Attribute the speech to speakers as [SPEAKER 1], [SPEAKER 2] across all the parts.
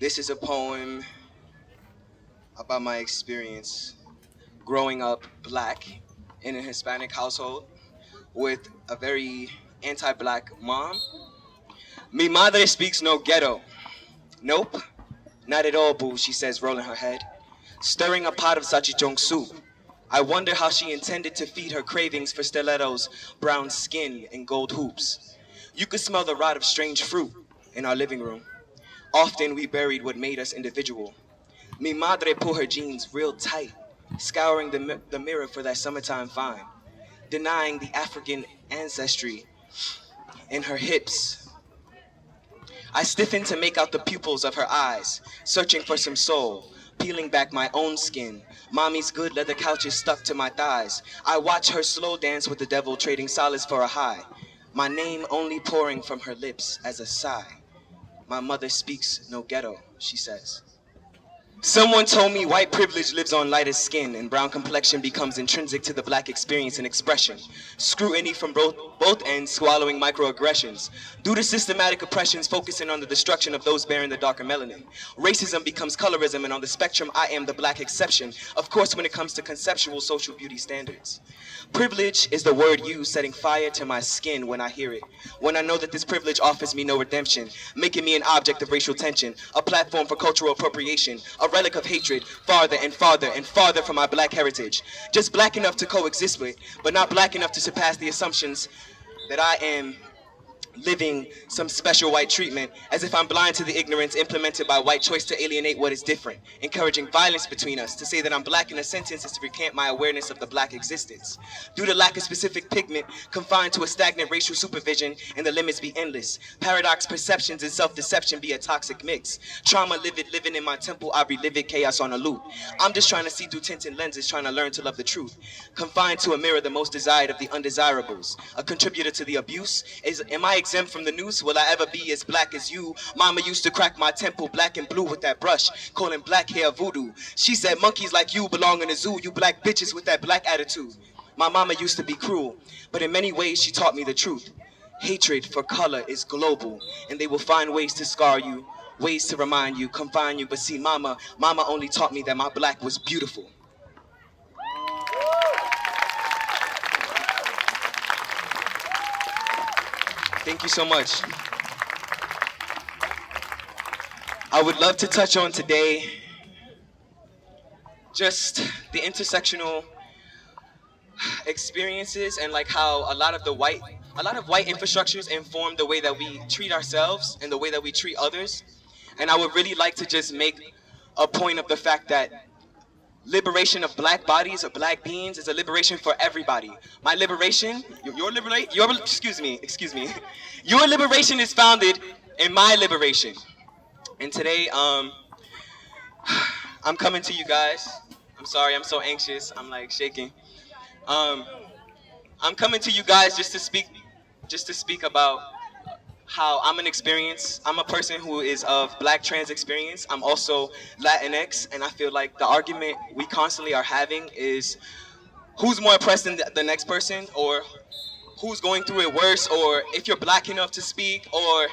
[SPEAKER 1] This is a poem about my experience growing up black in a Hispanic household with a very anti-black mom. Mi madre speaks no ghetto. Nope, not at all, boo, she says, rolling her head. Stirring a pot of sachichong soup. I wonder how she intended to feed her cravings for stilettos, brown skin, and gold hoops. You could smell the rot of strange fruit in our living room. Often we buried what made us individual. Mi madre pulled her jeans real tight, scouring the mirror for that summertime fine, denying the African ancestry in her hips. I stiffened to make out the pupils of her eyes, searching for some soul, peeling back my own skin. Mommy's good leather couches stuck to my thighs. I watch her slow dance with the devil, trading solace for a high. My name only pouring from her lips as a sigh. My mother speaks no ghetto, she says. Someone told me white privilege lives on lighter skin and brown complexion becomes intrinsic to the black experience and expression. Scrutiny from both ends swallowing microaggressions. Due to systematic oppressions focusing on the destruction of those bearing the darker melanin. Racism becomes colorism, and on the spectrum I am the black exception. Of course, when it comes to conceptual social beauty standards. Privilege is the word used, setting fire to my skin when I hear it. When I know that this privilege offers me no redemption, making me an object of racial tension, a platform for cultural appropriation, a relic of hatred, farther and farther and farther from my black heritage. Just black enough to coexist with, but not black enough to surpass the assumptions that I am living some special white treatment, as if I'm blind to the ignorance implemented by white choice to alienate what is different, encouraging violence between us. To say that I'm black in a sentence is to recant my awareness of the black existence. Due to lack of specific pigment, confined to a stagnant racial supervision, and the limits be endless. Paradox perceptions and self-deception be a toxic mix. Trauma livid, living in my temple, I relive it, chaos on a loop. I'm just trying to see through tinted lenses, trying to learn to love the truth. Confined to a mirror, the most desired of the undesirables. A contributor to the abuse. Am I exempt from the noose? Will I ever be as black as you? Mama used to crack my temple black and blue with that brush, calling black hair voodoo. She said monkeys like you belong in a zoo, you black bitches with that black attitude. My mama used to be cruel, but in many ways she taught me the truth. Hatred for color is global, and they will find ways to scar you, ways to remind you, confine you. But see, mama only taught me that my black was beautiful. Thank you so much. I would love to touch on today just the intersectional experiences and like how a lot of white infrastructures inform the way that we treat ourselves and the way that we treat others. And I would really like to just make a point of the fact that liberation of black bodies, of black beings, is a liberation for everybody. My liberation, your liberation is founded in my liberation. And today, I'm coming to you guys. I'm sorry, I'm so anxious. I'm like shaking. I'm coming to you guys just to speak about how I'm a person who is of black trans experience. I'm also Latinx, and I feel like the argument we constantly are having is who's more oppressed than the next person, or who's going through it worse, or if you're black enough to speak, or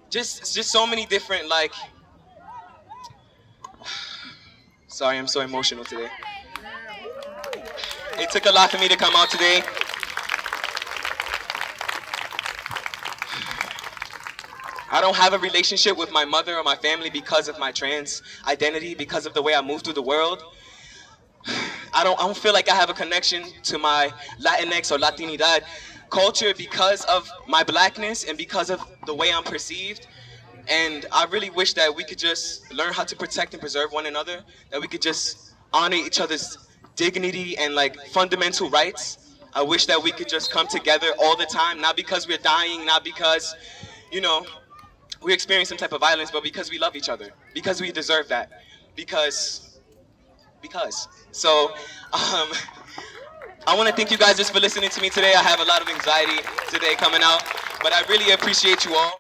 [SPEAKER 1] just so many different, like, sorry, I'm so emotional today. It took a lot for me to come out today. I don't have a relationship with my mother or my family because of my trans identity, because of the way I move through the world. I don't feel like I have a connection to my Latinx or Latinidad culture because of my blackness and because of the way I'm perceived. And I really wish that we could just learn how to protect and preserve one another, that we could just honor each other's dignity and like fundamental rights. I wish that we could just come together all the time, not because we're dying, not because, we experience some type of violence, but because we love each other, because we deserve that, because. So, I want to thank you guys just for listening to me today. I have a lot of anxiety today coming out, but I really appreciate you all.